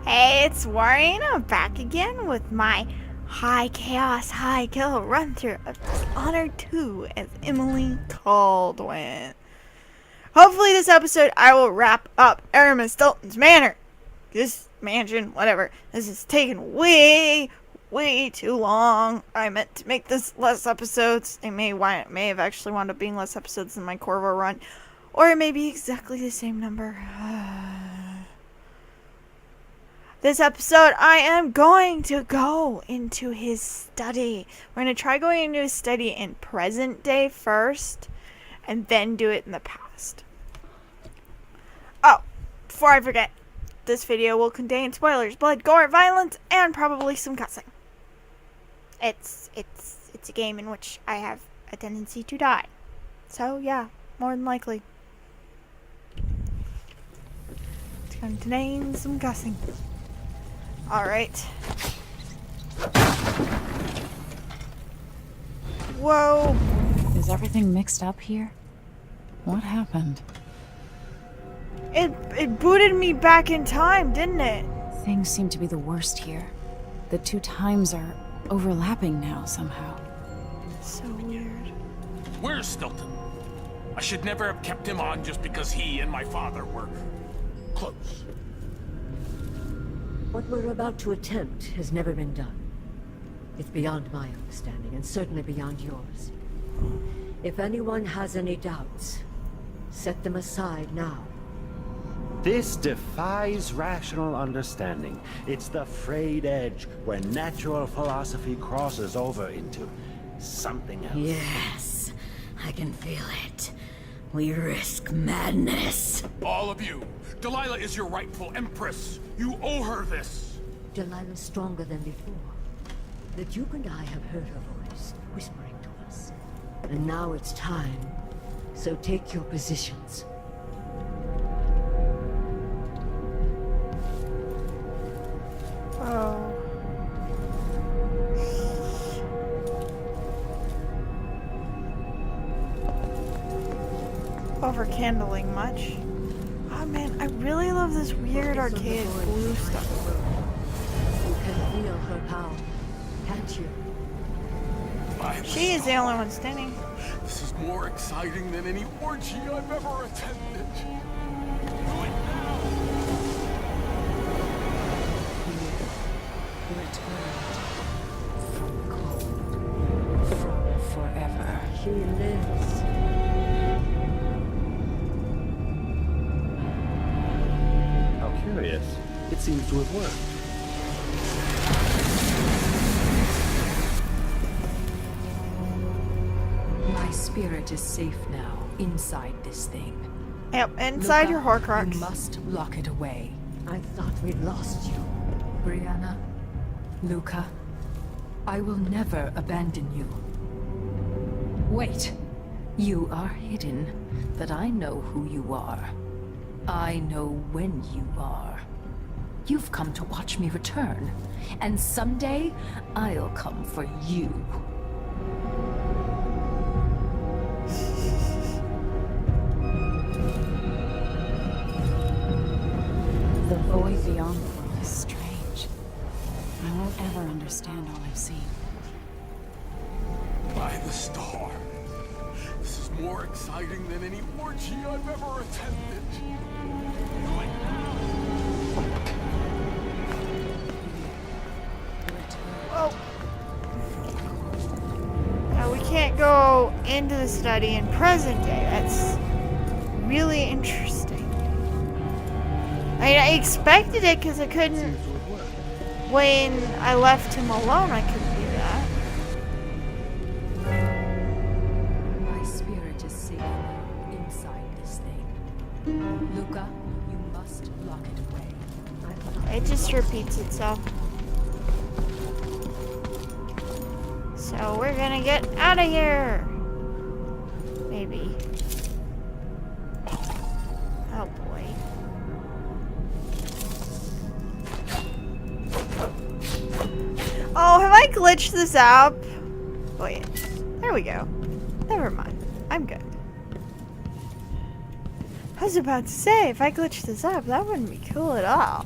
Hey, it's WaraAina back again with my High Chaos, High Kill run through of Dishonored 2 as Emily Caldwin. Hopefully, this episode I will wrap up Aramis Stilton's manor. This mansion, whatever. This is taking way too long. I meant to make this less episodes. It may have actually wound up being less episodes than my Corvo run, or it may be exactly the same number. This episode, I am going to go into his study. We're going to try going into his study in present day first, and then do it in the past. Oh, before I forget, this video will contain spoilers, blood, gore, violence, and probably some cussing. It's a game in which I have a tendency to die. So, yeah, more than likely. It's going to contain some cussing. Alright. Whoa. Is everything mixed up here? What happened? It booted me back in time, didn't it? Things seem to be the worst here. The two times are overlapping now somehow. So weird. Where's Stilton? I should never have kept him on just because he and my father were close. What we're about to attempt has never been done. It's beyond my understanding, and certainly beyond yours. If anyone has any doubts, set them aside now. This defies rational understanding. It's the frayed edge where natural philosophy crosses over into something else. Yes, I can feel it. We risk madness. All of you, Delilah is your rightful empress. You owe her this. Delilah's stronger than before. The Duke and I have heard her voice, whispering to us. And now it's time. So take your positions. Oh. Overcandling much. Oh man, I really love this weird arcade blue stuff. You can feel her power, can't you? She is the only one standing. This is more exciting than any orgy I've ever attended. Do it now. Returned from cold, from forever. She lives. How curious. It seems to have worked. My spirit is safe now, inside this thing. Yep, inside your Horcrux. You must lock it away. I thought we'd lost you. Brianna, Luca, I will never abandon you. Wait, you are hidden, but I know who you are. I know when you are. You've come to watch me return, and someday I'll come for you. The void beyond the world is strange. I won't ever understand all I've seen. By the star. This is more exciting than any orgy I've ever attended. Do it now. Oh. Now we can't go into the study in present day. That's really interesting. I expected it because I couldn't. When I left him alone, I couldn't do that. My spirit is safe now, inside this thing. Luca, you must lock it away. It just repeats itself. So we're gonna get out of here. Maybe. Oh boy. Oh, have I glitched this out? Wait. There we go. Never mind. I'm good. I was about to say, if I glitched this up, that wouldn't be cool at all.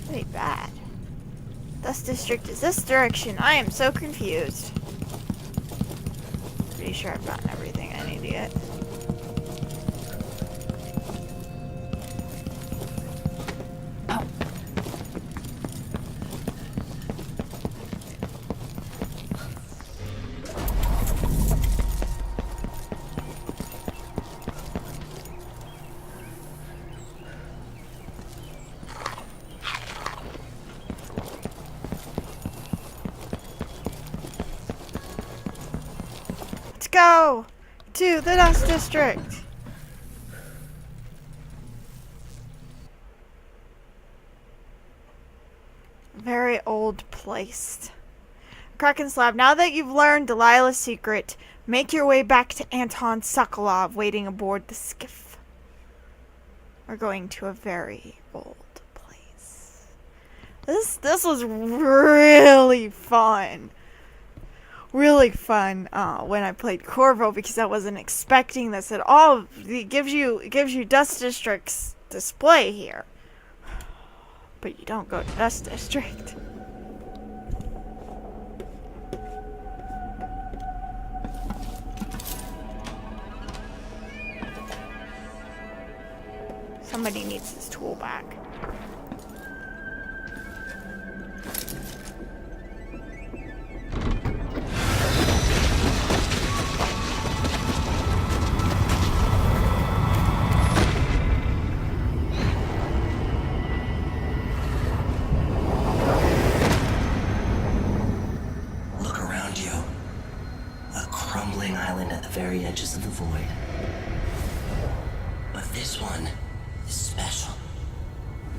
Pretty bad. Dust District is this direction. I am so confused. Pretty sure I've gotten everything I need to get. Go to the Dust District. Very old place. Kraken Slab, now that you've learned Delilah's secret, make your way back to Anton Sokolov waiting aboard the skiff. We're going to a very old place. This was really fun. Really fun when I played Corvo, because I wasn't expecting this at all. It gives you Dust District's display here, but you don't go to Dust District. Somebody needs his tool back. Very edges of the void. But this one is special.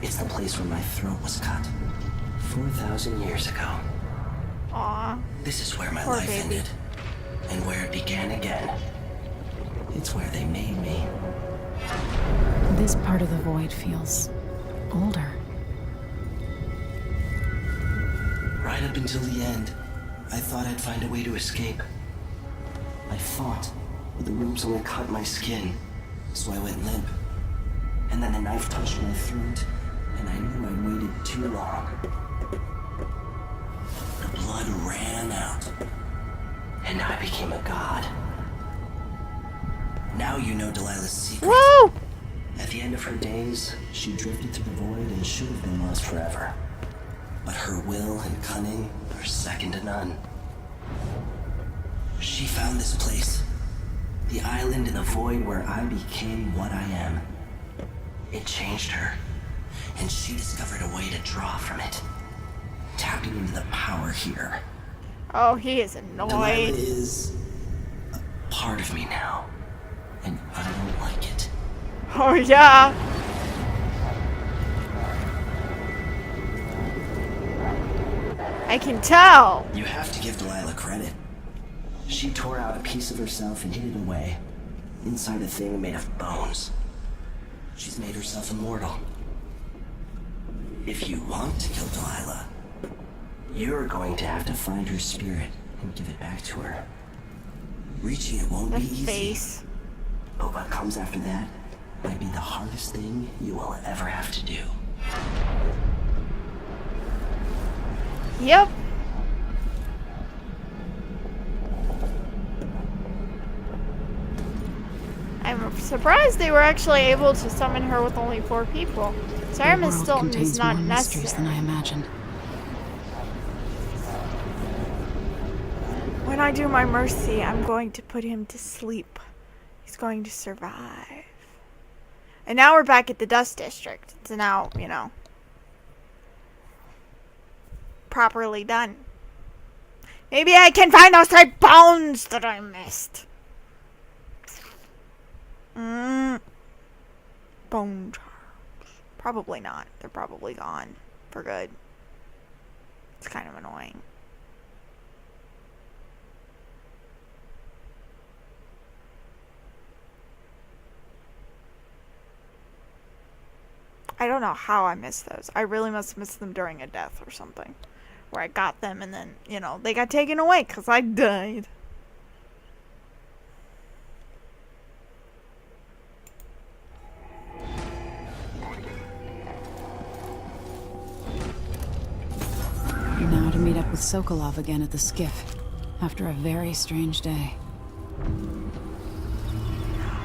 It's the place where my throat was cut 4,000 years ago. Aww. This is where my Poor life baby. ended, and where it began again. It's where they made me. This part of the void feels older. Right up until the end, I thought I'd find a way to escape. I fought, but the ropes only cut my skin, so I went limp. And then the knife touched my throat, and I knew I waited too long. The blood ran out, and I became a god. Now you know Delilah's secret. Woo! At the end of her days, she drifted through the void and should have been lost forever. But her will and cunning are second to none. She found this place, the island in the void where I became what I am. It changed her, and she discovered a way to draw from it, tapping into the power here. Oh, he is Delilah annoyed. is a part of me now, and I don't like it. Oh yeah. I can tell. You have to give Delilah credit. She tore out a piece of herself and hid it away, inside a thing made of bones. She's made herself immortal. If you want to kill Delilah, you're going to have to find her spirit and give it back to her. Reaching it won't The be easy, face. but what comes after that might be the hardest thing you will ever have to do. Yep. I'm surprised they were actually able to summon her with only 4 people. So Aramis The world Stilton is contains not more mysteries necessary. than I imagined. When I do my mercy, I'm going to put him to sleep. He's going to survive. And now we're back at the Dust District. It's now, you know, properly done. Maybe I can find those 3 bones that I missed. Bone charms. Probably not. They're probably gone for good. It's kind of annoying. I don't know how I missed those. I really must have missed them during a death or something. Where I got them and then, you know, they got taken away because I died. Now to meet up with Sokolov again at the skiff, after a very strange day.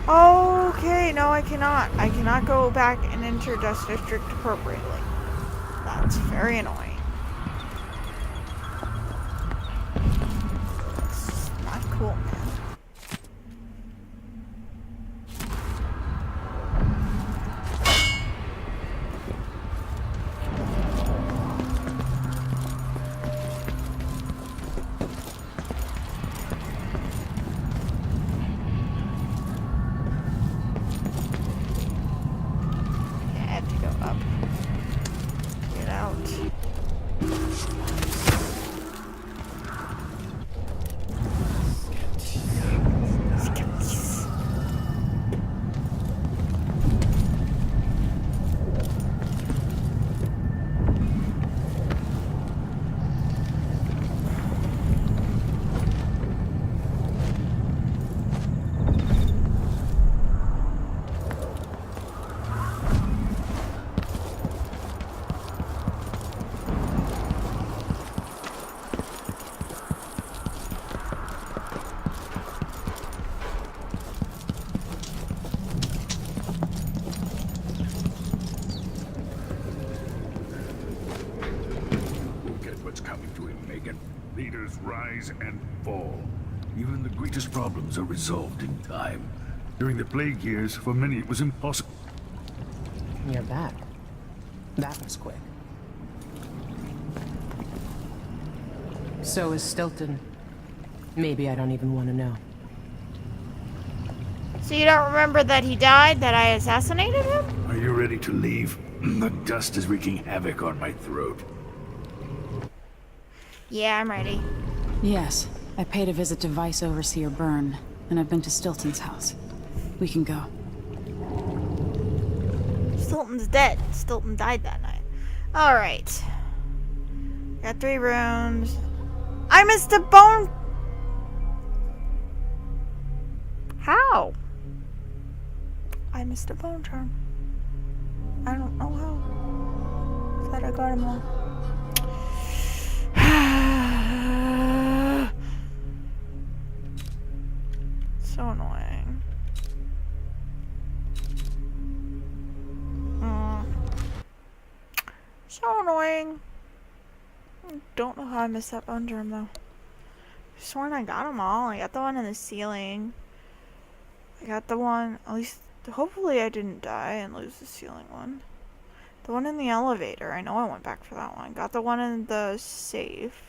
Okay, no, I cannot. I cannot go back and enter Dust District appropriately. That's very annoying. It's not cool, man. Leaders rise and fall. Even the greatest problems are resolved in time. During the plague years, for many it was impossible. You're back. That was quick. So is Stilton. Maybe I don't even want to know. So you don't remember that he died, that I assassinated him? Are you ready to leave? The dust is wreaking havoc on my throat. Yeah, I'm ready. Yes, I paid a visit to Vice Overseer Byrne, and I've been to Stilton's house. We can go. Stilton's dead. Stilton died that night. Alright. Got 3 rooms. I missed a bone! How? I missed a bone charm. I don't know how. Thought I got him all. So annoying. So annoying. I don't know how I missed that bone germ though. I sworn I got them all. I got the one in the ceiling. I got the one, at least, hopefully I didn't die and lose the ceiling one. The one in the elevator. I know I went back for that one. Got the one in the safe.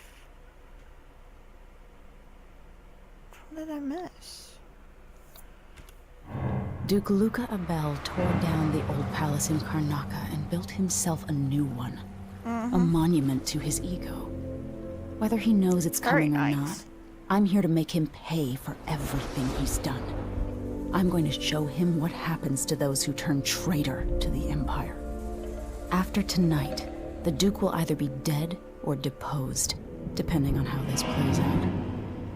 Which one did I miss? Duke Luca Abel tore down the old palace in Karnaca and built himself a new one. A monument to his ego. Whether he knows it's coming or not, I'm here to make him pay for everything he's done. I'm going to show him what happens to those who turn traitor to the Empire. After tonight, the Duke will either be dead or deposed, depending on how this plays out.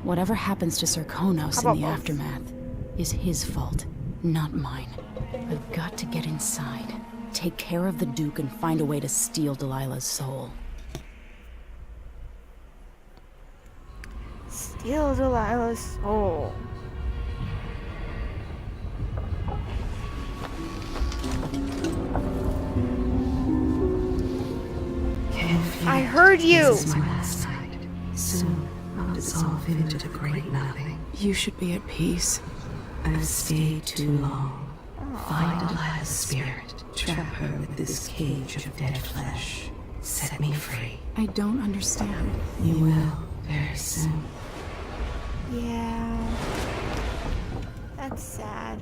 Whatever happens to Sir Konos in the aftermath is his fault, not mine. I've got to get inside, take care of the Duke, and find a way to steal Delilah's soul. Steal Delilah's soul. I heard you! This is my last night. Soon I'll dissolve into the great nothing. You should be at peace. I've stayed too long. Find Delilah's spirit. Trap her with this cage of dead flesh. Set me free. I don't understand. You will, very soon. Yeah. That's sad.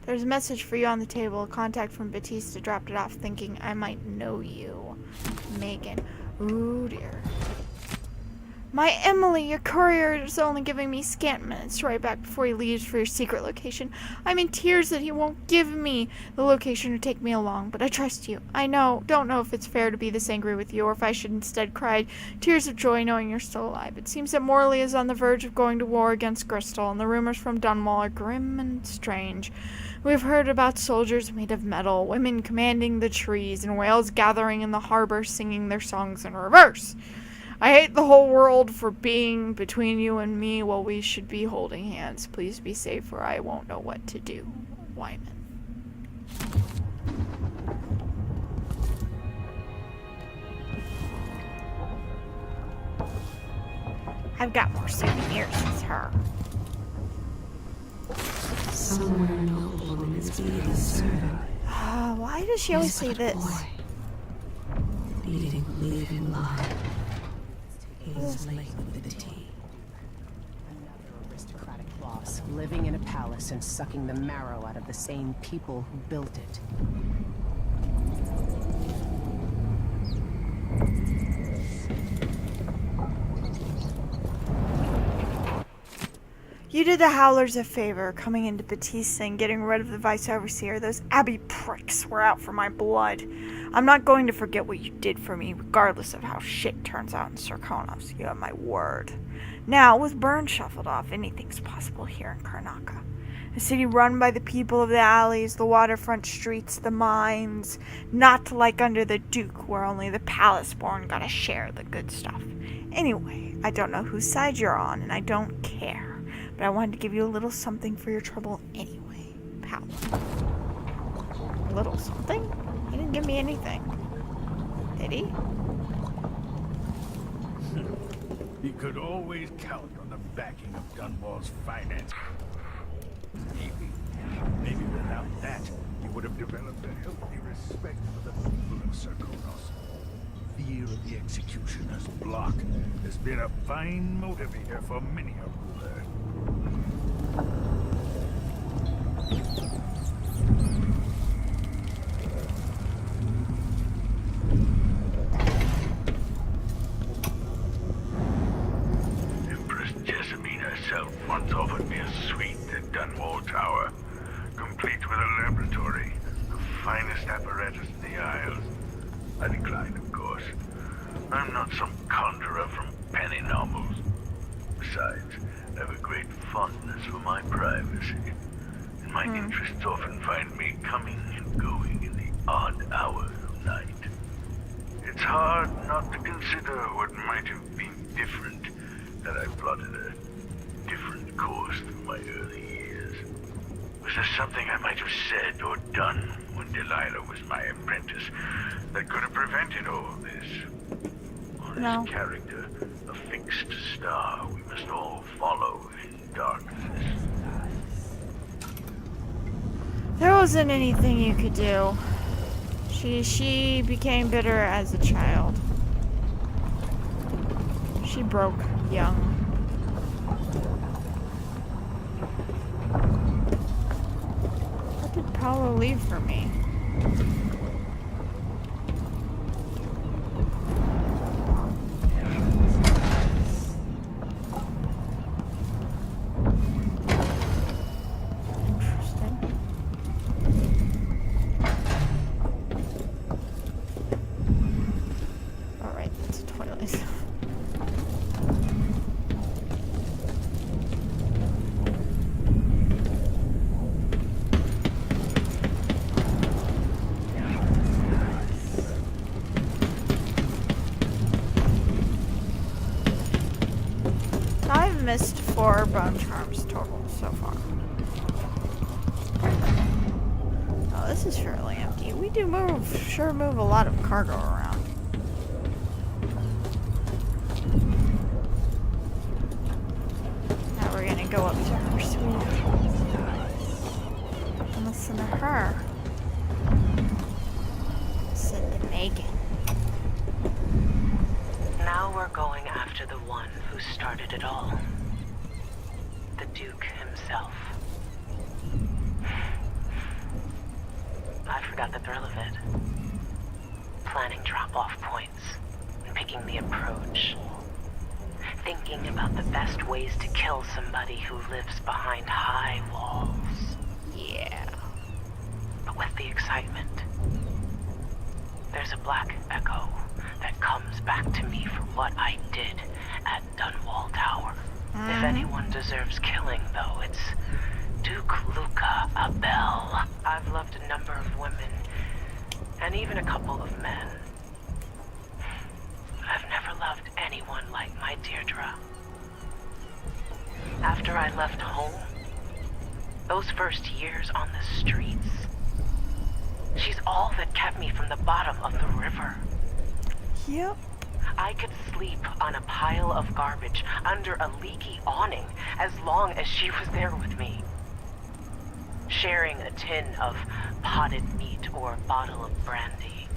There's a message for you on the table. A contact from Batista dropped it off thinking I might know you. Megan. Ooh dear. My Emily, your courier is only giving me scant minutes to write back before he leaves for your secret location. I'm in tears that he won't give me the location or take me along, but I trust you. I don't know if it's fair to be this angry with you, or if I should instead cry tears of joy knowing you're still alive. It seems that Morley is on the verge of going to war against Crystal, and the rumors from Dunwall are grim and strange. We've heard about soldiers made of metal, women commanding the trees, and whales gathering in the harbor singing their songs in reverse. I hate the whole world for being between you and me while we should be holding hands. Please be safe or I won't know what to do. Wyman. I've got more souvenirs as her. Somewhere noble in its beating serving. Why does she always say this? Beating, leaving life. He is late with the tea. Another aristocratic boss, living in a palace and sucking the marrow out of the same people who built it. You did the Howlers a favor, coming into Batista and getting rid of the Vice Overseer. Those Abbey pricks were out for my blood. I'm not going to forget what you did for me, regardless of how shit turns out in Serkonos. You have my word. Now, with Byrne shuffled off, anything's possible here in Karnaca. A city run by the people of the alleys, the waterfront streets, the mines. Not like under the Duke, where only the palace-born gotta share the good stuff. Anyway, I don't know whose side you're on, and I don't care. But I wanted to give you a little something for your trouble anyway, pal. A little something? He didn't give me anything. Did he? He could always count on the backing of Dunwall's finance. Maybe without that, he would have developed a healthy respect for the people of Serkonos. Fear of the executioner's block has been a fine motivator for many a ruler. Empress Jessamine herself once offered me a suite at Dunwall Tower, complete with a laboratory, the finest apparatus in the Isles. I declined, of course. I'm not some conjurer from penny novels. Besides, I have a great fondness for my privacy, and my interests often find me coming and going in the odd hours of night. It's hard not to consider what might have been different had I plotted a different course through my early years. Was there something I might have said or done when Delilah was my apprentice that could have prevented all of this? Or No. this character, a fixed star we must all follow in darkness? There wasn't anything you could do. She became bitter as a child. She broke young. What did Paolo leave for me? Missed 4 bone charms total so far. Oh, this is fairly empty. We do move a lot of cargo around. Now we're gonna go up to her suite and listen to her. Listen to Megan. Now we're going after the one who started it all. The Duke himself. I forgot the thrill of it. Planning drop-off points and picking the approach. thinking about the best ways to kill somebody who lives behind high walls. Yeah. But with the excitement, there's a black echo that comes back to me for what I did at Dunwall Tower. If anyone deserves killing, though, it's Duke Luca Abel. I've loved a number of women, and even a couple of men. But I've never loved anyone like my Deirdre. After I left home, those first years on the streets, she's all that kept me from the bottom of the river. Yep. I could sleep on a pile of garbage under a leaky awning as long as she was there with me. Sharing a tin of potted meat or a bottle of brandy.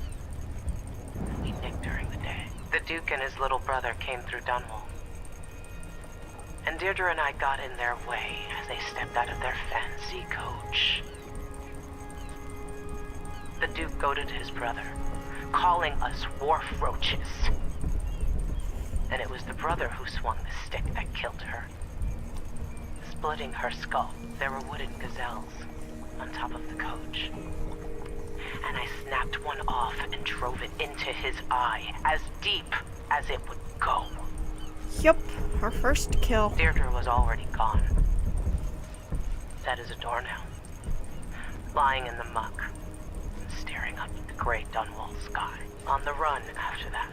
We nicked during the day. The Duke and his little brother came through Dunwall. And Deirdre and I got in their way as they stepped out of their fancy coach. The Duke goaded his brother, calling us wharf roaches. And it was the brother who swung the stick that killed her. Splitting her skull, there were wooden gazelles on top of the coach. And I snapped one off and drove it into his eye, as deep as it would go. Yep, her first kill. Deirdre was already gone. Dead as a doornail. Lying in the muck, and staring up at the gray Dunwall sky. On the run after that.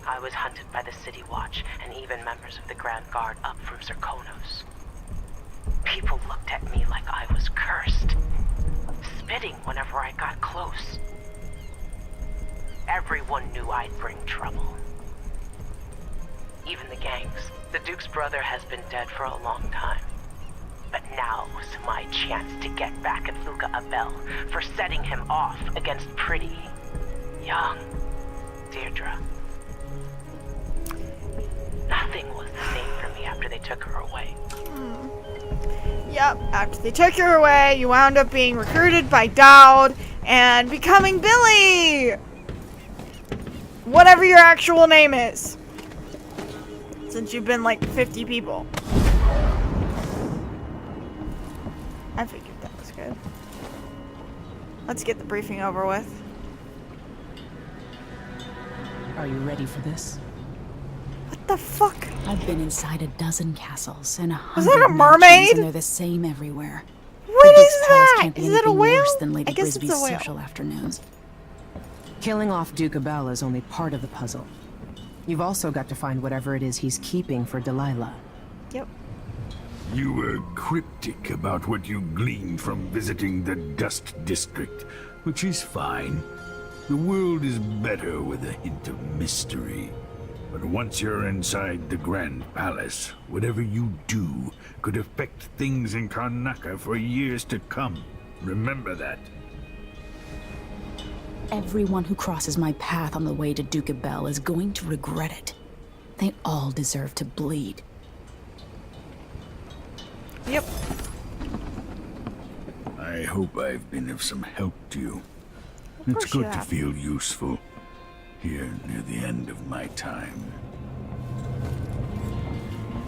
I was hunted by the City Watch and even members of the Grand Guard up from Zirkonos. People looked at me like I was cursed, spitting whenever I got close. Everyone knew I'd bring trouble. Even the gangs. The Duke's brother has been dead for a long time. But now's my chance to get back at Luca Abel for setting him off against pretty, young Deirdre. Nothing was the same for me after they took her away. Yep, after they took her away, you wound up being recruited by Dowd and becoming Billy! Whatever your actual name is. Since you've been like 50 people. I figured that was good. Let's get the briefing over with. Are you ready for this? What the fuck? I've been inside a dozen castles and 100 Was that a mansions, mermaid? and they're the same everywhere. What The is Duke's palace that? can't be Is it a anything whale? worse than Lady I guess it's Brisby's a whale. social afternoons. Killing off Duke Abel is only part of the puzzle. You've also got to find whatever it is he's keeping for Delilah. Yep. You were cryptic about what you gleaned from visiting the Dust District, which is fine. The world is better with a hint of mystery. But once you're inside the Grand Palace, whatever you do could affect things in Karnaca for years to come. Remember that. Everyone who crosses my path on the way to Duke Abel is going to regret it. They all deserve to bleed. Yep. I hope I've been of some help to you. Of It's course you good to have. feel useful here near the end of my time.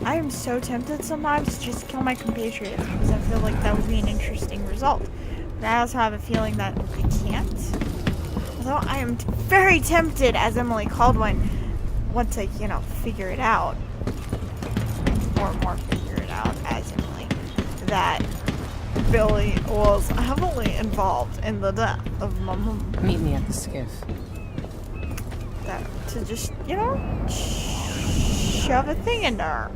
I am so tempted sometimes to just kill my compatriots because I feel like that would be an interesting result. But I also have a feeling that I can't. Although I am very tempted as Emily Caldwin once I, figure it out. Or more figure it out as Emily. That Billy was heavily involved in the death of my mom. Meet me at the skiff. That to just, shove a thing in there.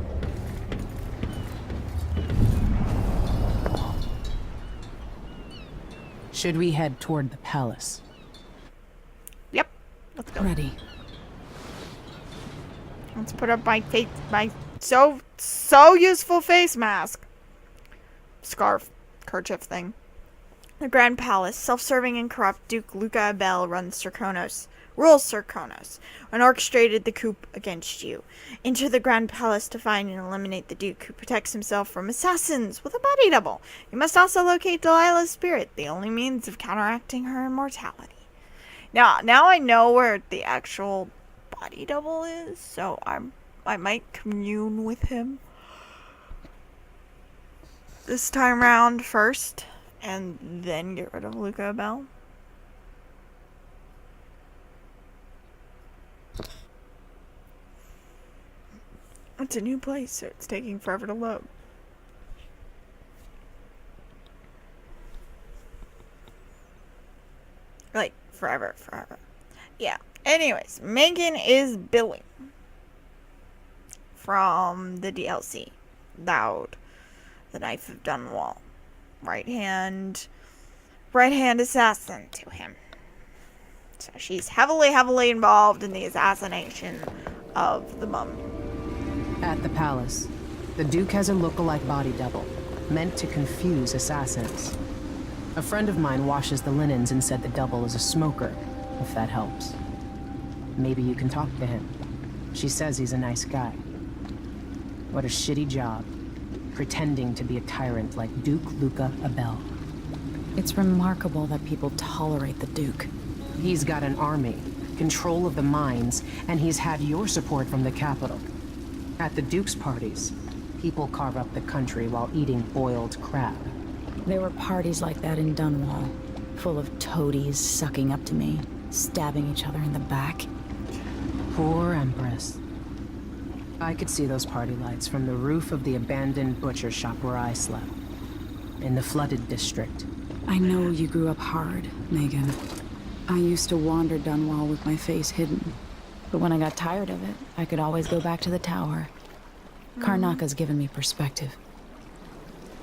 Should we head toward the palace? Yep. Let's go. Ready. Let's put up my so useful face mask. Scarf. Kerchief thing. The Grand Palace, self-serving and corrupt Duke Luca Abel rules Zirkonos, and orchestrated the coup against you. Enter the Grand Palace to find and eliminate the Duke, who protects himself from assassins with a body double. You must also locate Delilah's spirit, the only means of counteracting her immortality. Now I know where the actual body double is, so I'm I might commune with him this time round first, and then get rid of Luca Bell. It's a new place, so it's taking forever to load. Like, forever. Yeah. Anyways, Megan is billing from the DLC. Loud. The Knife of Dunwall. Right hand assassin to him. So she's heavily involved in the assassination of the mummy. At the palace, the Duke has a look-alike body double, meant to confuse assassins. A friend of mine washes the linens and said the double is a smoker, if that helps. Maybe you can talk to him. She says he's a nice guy. What a shitty job, pretending to be a tyrant like Duke Luca Abel. It's remarkable that people tolerate the Duke. He's got an army, control of the mines, and he's had your support from the capital. At the Duke's parties, people carve up the country while eating boiled crab. There were parties like that in Dunwall, full of toadies sucking up to me, stabbing each other in the back. Poor Empress. I could see those party lights from the roof of the abandoned butcher shop where I slept, in the flooded district. I know you grew up hard, Megan. I used to wander Dunwall with my face hidden. But when I got tired of it, I could always go back to the tower. Karnaka's given me perspective.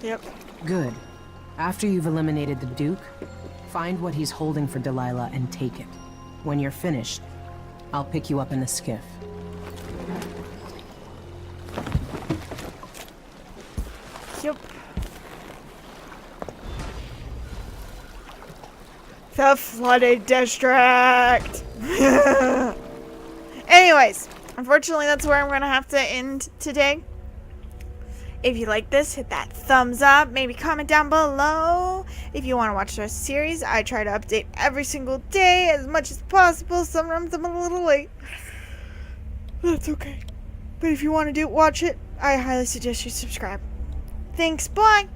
Yep. Good. After you've eliminated the Duke, find what he's holding for Delilah and take it. When you're finished, I'll pick you up in the skiff. Yep. The flooded district! Anyways, unfortunately that's where I'm going to have to end today. If you like this, hit that thumbs up. Maybe comment down below if you want to watch the rest of the series. I try to update every single day as much as possible. Sometimes I'm a little late. That's okay. But if you want to watch it, I highly suggest you subscribe. Thanks, bye!